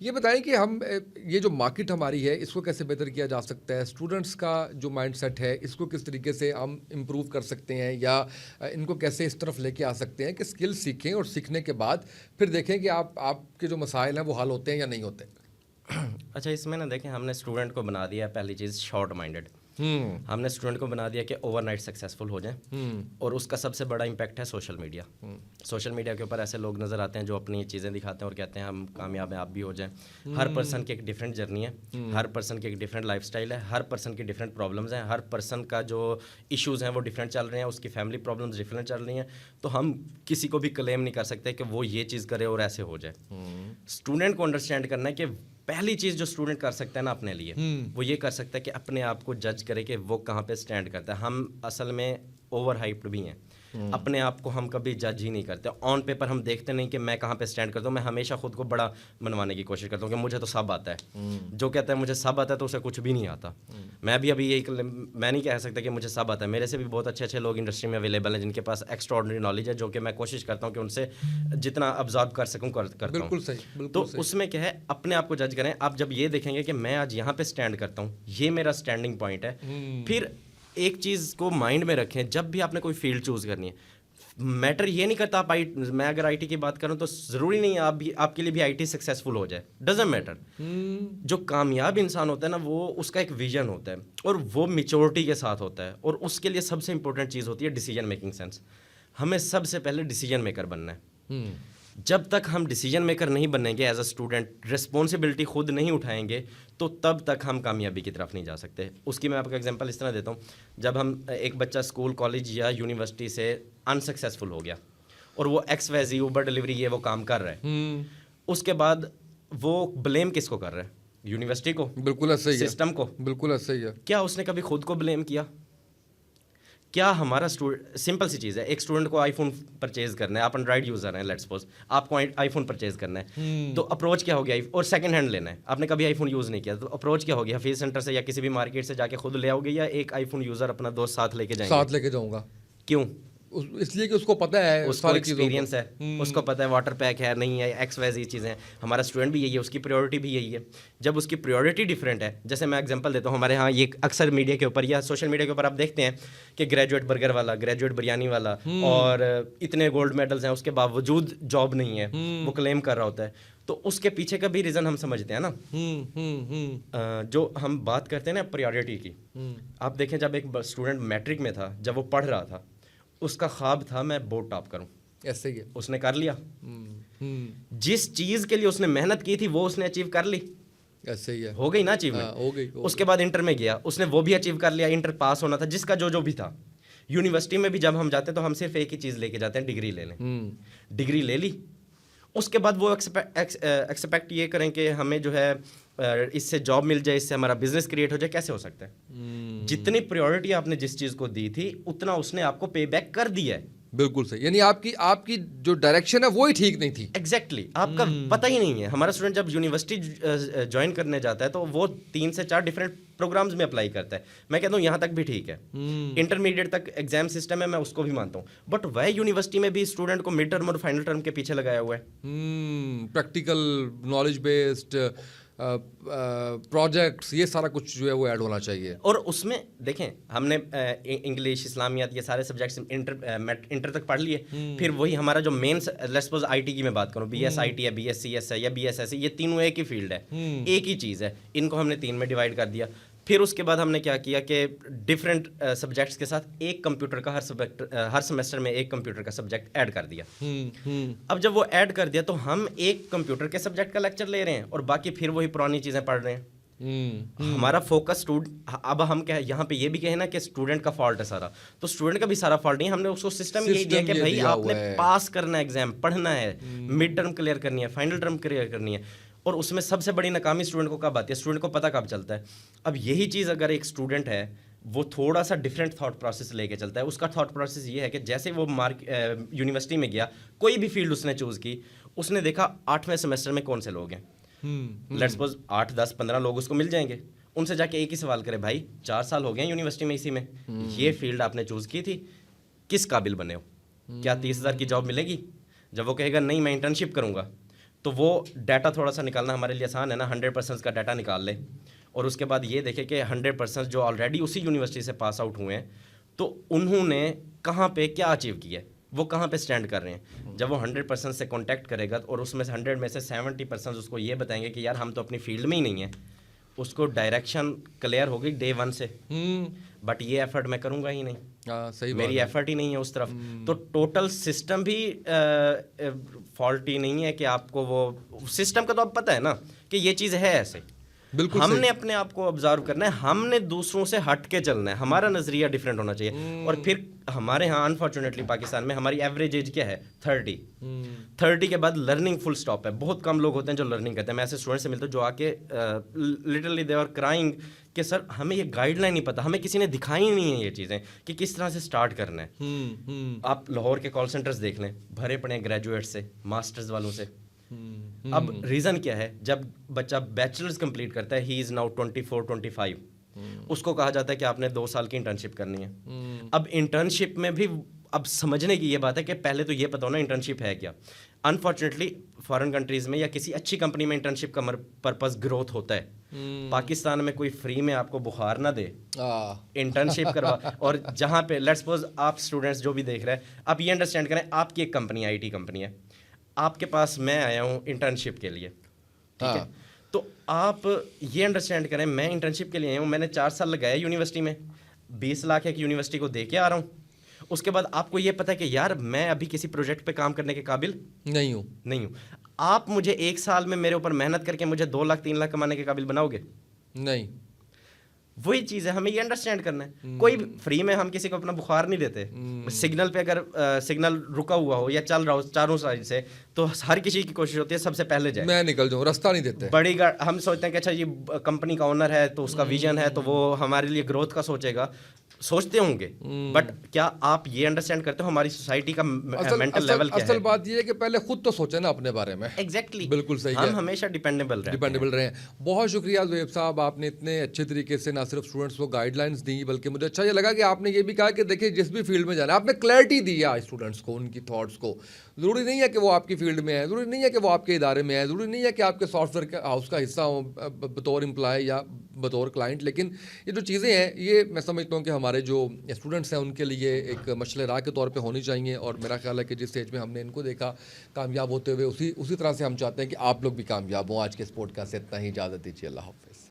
ये बताएं कि हम ये जो मार्केट हमारी है इसको कैसे बेहतर किया जा सकता है। स्टूडेंट्स का जो माइंडसेट है इसको किस तरीके से हम इम्प्रूव कर सकते हैं या इनको कैसे इस तरफ लेके आ सकते हैं कि स्किल सीखें और सीखने के बाद फिर देखें कि आपके जो मसाइल हैं वो हल होते हैं या नहीं होते। अच्छा, इसमें ना देखें, हमने स्टूडेंट को बना दिया पहली चीज़ शॉर्ट माइंडेड। हमने स्टूडेंट को बना दिया कि ओवरनाइट सक्सेसफुल हो जाए, और उसका सबसे बड़ा इम्पैक्ट है सोशल मीडिया। सोशल मीडिया के ऊपर ऐसे लोग नज़र आते हैं जो अपनी चीज़ें दिखाते हैं और कहते हैं हम कामयाब हैं, आप भी हो जाएं। हर पर्सन की एक डिफरेंट जर्नी है, हर पर्सन की एक डिफरेंट लाइफस्टाइल है, हर पर्सन की डिफरेंट प्रॉब्लम्स हैं, हर पर्सन का जो इश्यूज़ हैं वो डिफरेंट चल रहे हैं, उसकी फैमिली प्रॉब्लम्स डिफरेंट चल रही हैं। तो हम किसी को भी क्लेम नहीं कर सकते कि वो ये चीज़ करे और ऐसे हो जाए। स्टूडेंट को अंडरस्टैंड करना है कि पहली चीज़ जो स्टूडेंट कर सकता है ना अपने लिए, वो ये कर सकता है कि अपने आप को जज करे कि वो कहाँ पे स्टैंड करता है। हम असल में ओवर हाइप्ड भी हैं, अपने आप को हम कभी जज ही नहीं करते। ऑन पेपर हम देखते नहीं कि मैं कहाँ पे स्टैंड करता हूँ। मैं हमेशा खुद को बड़ा मनवाने की कोशिश करता हूँ कि मुझे तो सब आता है। जो कहता है मुझे सब आता है तो उसे कुछ भी नहीं आता। मैं भी अभी यही, मैं नहीं कह सकता कि मुझे सब आता है। मेरे से भी बहुत अच्छे अच्छे लोग इंडस्ट्री में अवेलेबल हैं जिनके पास एक्स्ट्राऑर्डिनरी नॉलेज है, जो कि मैं कोशिश करता हूँ कि उनसे जितना ऑब्जर्व कर सकूँ करता हूँ। बिल्कुल सही, तो बिल्कुल सही। उसमें क्या है, अपने आप को जज करें। आप जब ये देखेंगे कि मैं आज यहाँ पे स्टैंड करता हूँ, ये मेरा स्टैंडिंग पॉइंट है, फिर एक चीज़ को माइंड में रखें। जब भी आपने कोई फील्ड चूज़ करनी है, मैटर ये नहीं करता आप मैं अगर आईटी की बात करूं तो ज़रूरी नहीं है आप भी, आपके लिए भी आईटी सक्सेसफुल हो जाए, डजेंट मैटर। जो कामयाब इंसान होता है ना, वो उसका एक विजन होता है और वो मेच्योरिटी के साथ होता है, और उसके लिए सबसे इंपॉर्टेंट चीज़ होती है डिसीजन मेकिंग सेंस। हमें सबसे पहले डिसीजन मेकर बनना है। जब तक हम डिसीजन मेकर नहीं बनेंगे, एज अ स्टूडेंट रिस्पॉन्सिबिलिटी खुद नहीं उठाएंगे, तो तब तक हम कामयाबी की तरफ नहीं जा सकते। उसकी मैं आपको एग्जांपल इस तरह देता हूँ। जब हम एक बच्चा स्कूल, कॉलेज या यूनिवर्सिटी से अनसक्सेसफुल हो गया और वो एक्स वैजी ऊबर डिलीवरी ये वो काम कर रहा है, उसके बाद वो ब्लेम किसको कर रहा है? यूनिवर्सिटी को, बिल्कुल ऐसा ही है, सिस्टम को। बिल्कुल ऐसा ही है। क्या उसने कभी खुद को ब्लेम किया? क्या हमारा स्टूडेंट, सिंपल सी चीज़ है, एक स्टूडेंट को आईफोन परचेज करना है, आप एंड्रॉइड यूज़र हैं, लेट्स सपोज आपको आईफोन परचेज करना है, तो अप्रोच क्या हो गया? और सेकंड हैंड लेना है, आपने कभी आईफोन यूज़ नहीं किया, तो अप्रोच क्या हो गया? हफीज सेंटर से या किसी भी मार्केट से जाके खुद ले आओगे, या एक आईफोन यूज़र अपना दोस्त साथ लेके जाएंगे? साथ लेके जाऊंगा। क्यों? इसलिए कि उसको पता है उसको सारी चीज़ों को। एक्सपीरियंस है, उसको पता है वाटर पैक है नहीं है, एक्स वाई जी चीज़ें। हमारा स्टूडेंट भी यही है, उसकी प्रायोरिटी भी यही है। जब उसकी प्रायोरिटी डिफरेंट है, जैसे मैं एग्जांपल देता हूँ, हमारे यहाँ ये अक्सर मीडिया के ऊपर या सोशल मीडिया के ऊपर आप देखते हैं कि ग्रेजुएट बर्गर वाला, ग्रेजुएट बिरयानी वाला, और इतने गोल्ड मेडल्स हैं, उसके बावजूद जॉब नहीं है, वो क्लेम कर रहा होता है। तो उसके पीछे का भी रीज़न हम समझते हैं ना। जो हम बात करते हैं ना प्रायोरिटी की, आप देखें, जब एक स्टूडेंट मैट्रिक में था, जब वो पढ़ रहा था, उसका ख्वाब था मैं बोर्ड टॉप करूं। ऐसे ही है। उसने कर लिया। जिस चीज के लिए उसने मेहनत की थी वो उसने अचीव कर ली। ऐसे ही है। हो गई ना हाँ, अचीवमेंट? हो गई। उसके बाद इंटर में गया, उसने वो भी अचीव कर लिया। इंटर पास होना था, जिसका जो जो भी था। यूनिवर्सिटी में भी जब हम जाते हैं तो हम सिर्फ एक ही चीज लेके जाते हैं, डिग्री लेने। डिग्री ले ली, उसके बाद वो एक्सपेक्ट ये करें कि हमें जो है इससे जॉब मिल जाए, इससे हमारा बिजनेस क्रिएट हो जाए। कैसे हो सकता है? जितनी प्रायोरिटी आपने जिस चीज को दी थी, उतना उसने आपको पे बैक कर दिया है। बिल्कुल सही। यानी आपकी आपकी जो डायरेक्शन है वो ही ठीक नहीं थी। एग्जैक्टली आपका पता ही नहीं है। हमारा स्टूडेंट जब यूनिवर्सिटी ज्वाइन करने जाता है तो वो 3 से 4 डिफरेंट प्रोग्राम्स में अप्लाई करता है। मैं कहता हूँ यहाँ तक भी ठीक है, इंटरमीडिएट तक एग्जाम सिस्टम है, मैं उसको भी मानता हूँ, बट वह यूनिवर्सिटी में भी स्टूडेंट को मिड टर्म और फाइनल टर्म के पीछे लगाया हुआ है। प्रैक्टिकल नॉलेज बेस्ड प्रोजेक्ट्स, ये सारा कुछ जो है वो ऐड होना चाहिए। और उसमें देखें, हमने इंग्लिश, इस्लामियात, ये सारे सब्जेक्ट्स इंटर तक पढ़ लिए। फिर वही हमारा जो मेन, लेट्स सपोज आईटी की मैं बात करूं, बीएस आईटी है, बीएस सीएस है या बीएस ऐसे, ये तीनों एक ही फील्ड है, एक ही चीज़ है। इनको हमने 3 में डिवाइड कर दिया। फिर उसके बाद हमने क्या किया कि डिफरेंट सब्जेक्ट्स के साथ एक कंप्यूटर का हर सेमेस्टर में एक कंप्यूटर का सब्जेक्ट ऐड कर दिया। अब जब वो ऐड कर दिया तो हम एक कंप्यूटर के सब्जेक्ट का लेक्चर ले रहे हैं और बाकी फिर वही पुरानी चीज़ें पढ़ रहे हैं। हमारा फोकस अब हम क्या है, यहाँ पे ये भी कहें ना कि स्टूडेंट का फॉल्ट है सारा, तो स्टूडेंट का भी सारा फॉल्ट नहीं। हमने उसको सिस्टम यही दिया कि भाई आपने पास करना है, एग्जाम पढ़ना है, मिड टर्म क्लियर करनी है, फाइनल टर्म क्लियर करनी है। और उसमें सबसे बड़ी नाकामी स्टूडेंट को कब आती है? स्टूडेंट को पता कब चलता है? अब यही चीज़ अगर एक स्टूडेंट है, वो थोड़ा सा डिफरेंट थॉट प्रोसेस लेके चलता है। उसका थॉट प्रोसेस ये है कि जैसे वो यूनिवर्सिटी में गया, कोई भी फील्ड उसने चूज़ की, उसने देखा 8वें सेमेस्टर में कौन से लोग हैं, लेट्स सपोज 8, 10, 15 लोग उसको मिल जाएंगे। उनसे जाके एक ही सवाल करे, भाई 4 साल हो गए यूनिवर्सिटी में इसी में, ये फील्ड आपने चूज़ की थी, किस काबिल बने हो? क्या 30,000 की जॉब मिलेगी? जब वो कहेगा नहीं मैं इंटर्नशिप करूँगा, तो वो डाटा थोड़ा सा निकालना हमारे लिए आसान है ना, 100% का डाटा निकाल ले और उसके बाद ये देखे कि 100% जो ऑलरेडी उसी यूनिवर्सिटी से पास आउट हुए हैं तो उन्होंने कहाँ पे क्या अचीव किया है, वो कहाँ पे स्टैंड कर रहे हैं। जब वो 100% से कांटेक्ट करेगा और उसमें से 100 में से 70% उसको ये बताएंगे कि यार हम तो अपनी फील्ड में ही नहीं है, उसको डायरेक्शन क्लियर हो गई डे 1 से। बट ये एफर्ट मैं करूँगा ही नहीं, सही मेरी एफर्ट ही नहीं है उस तरफ। तो टोटल सिस्टम भी फॉल्टी नहीं है कि आपको वो सिस्टम का तो अब पता है ना कि ये चीज़ है ऐसे, बिल्कुल हमने अपने आप को ऑब्जर्व करना है, हमने दूसरों से हट के चलना है, हमारा नजरिया डिफरेंट होना चाहिए। और फिर हमारे यहाँ अनफॉर्चुनेटली पाकिस्तान में हमारी एवरेज एज क्या है 30 के बाद लर्निंग फुल स्टॉप है। बहुत कम लोग होते हैं जो लर्निंग करते हैं। मैं ऐसे स्टूडेंट से मिलता हूँ जो आके लिटरली दे आर क्राइंग कि सर हमें ये गाइडलाइन नहीं पता, हमें किसी ने दिखाई नहीं है ये चीज़ें कि किस तरह से स्टार्ट करना है। आप लाहौर के कॉल सेंटर्स देख लें, भरे पड़े हैं ग्रेजुएट से, मास्टर्स वालों से। अब रीज़न क्या है, जब बच्चा बैचलर्स कंप्लीट करता है, ही इज़ नाउ 24-25, उसको कहा जाता है कि आपने 2 साल की इंटर्नशिप करनी है। अब इंटर्नशिप में भी अब समझने की ये बात है कि पहले तो ये पता होना इंटर्नशिप है क्या। अनफॉर्चुनेटली फॉरेन कंट्रीज़ में या किसी अच्छी कंपनी में इंटर्नशिप का पर्पस ग्रोथ होता है। पाकिस्तान में कोई फ्री में आपको बुखार ना दे, इंटर्नशिप करवा। और जहाँ पे लेट्स सपोज आप स्टूडेंट्स जो भी देख रहे हैं, आप ये अंडरस्टैंड करें आपकी एक कंपनी IT कंपनी है, आपके पास मैं आया हूँ इंटर्नशिप के लिए, ठीक है। तो आप ये अंडरस्टैंड करें मैं इंटर्नशिप के लिए आया हूँ, मैंने 4 साल लगाया यूनिवर्सिटी में, 20 लाख एक यूनिवर्सिटी को दे के आ रहा हूँ। उसके बाद आपको ये पता है कि यार मैं अभी किसी प्रोजेक्ट पे काम करने के काबिल नहीं हूँ। आप मुझे 1 साल में मेरे ऊपर मेहनत करके मुझे 2 लाख 3 लाख कमाने के काबिल बनाओगे? नहीं। वही चीज़ है, हमें ये अंडरस्टैंड करना है। कोई फ्री में हम किसी को अपना बुखार नहीं देते। सिग्नल पे अगर सिग्नल रुका हुआ हो या चल रहा हो चारों साइड से, तो हर किसी की कोशिश होती है सबसे पहले जाए, मैं निकल जाऊँ, रास्ता नहीं देते। बड़ी हम सोचते हैं कि अच्छा ये कंपनी का ओनर है तो उसका विजन है तो वो हमारे लिए ग्रोथ का सोचते होंगे। बट क्या आप ये अंडरस्टैंड करते हो हमारी सोसाइटी का मेंटल लेवल क्या है? असल बात ये है कि पहले खुद तो सोचे ना अपने बारे में। एग्जैक्टली, बिल्कुल सही है। हम हमेशा डिपेंडेबल रहे। बहुत शुक्रिया ज़ुहैब साहब, आपने इतने अच्छे तरीके से ना सिर्फ स्टूडेंट्स को गाइडलाइंस दी, बल्कि मुझे अच्छा ये लगा कि आपने ये भी कहा कि देखिए जिस भी फील्ड में जाना है, आपने क्लैरिटी दी है स्टूडेंट्स को, उनकी थॉट्स को। ज़रूरी नहीं है कि वो आपकी फील्ड में है, ज़रूरी नहीं है कि वो आपके इदारे में है, ज़रूरी नहीं है कि आपके सॉफ्टवेयर हाउस का हिस्सा हो बतौर एम्प्लॉय या बतौर क्लाइंट। लेकिन ये जो चीज़ें हैं ये मैं समझता हूँ कि हमारे जो स्टूडेंट्स हैं उनके लिए एक मशले राह के तौर पे होनी चाहिए। और मेरा ख्याल है कि जिस स्टेज में हमने इनको देखा कामयाब होते हुए, उसी तरह से हम चाहते हैं कि आप लोग भी कामयाब हों। आज के इस पॉडकास्ट से इतना ही, इजाज़त दीजिए, अल्लाह हाफ़िज़।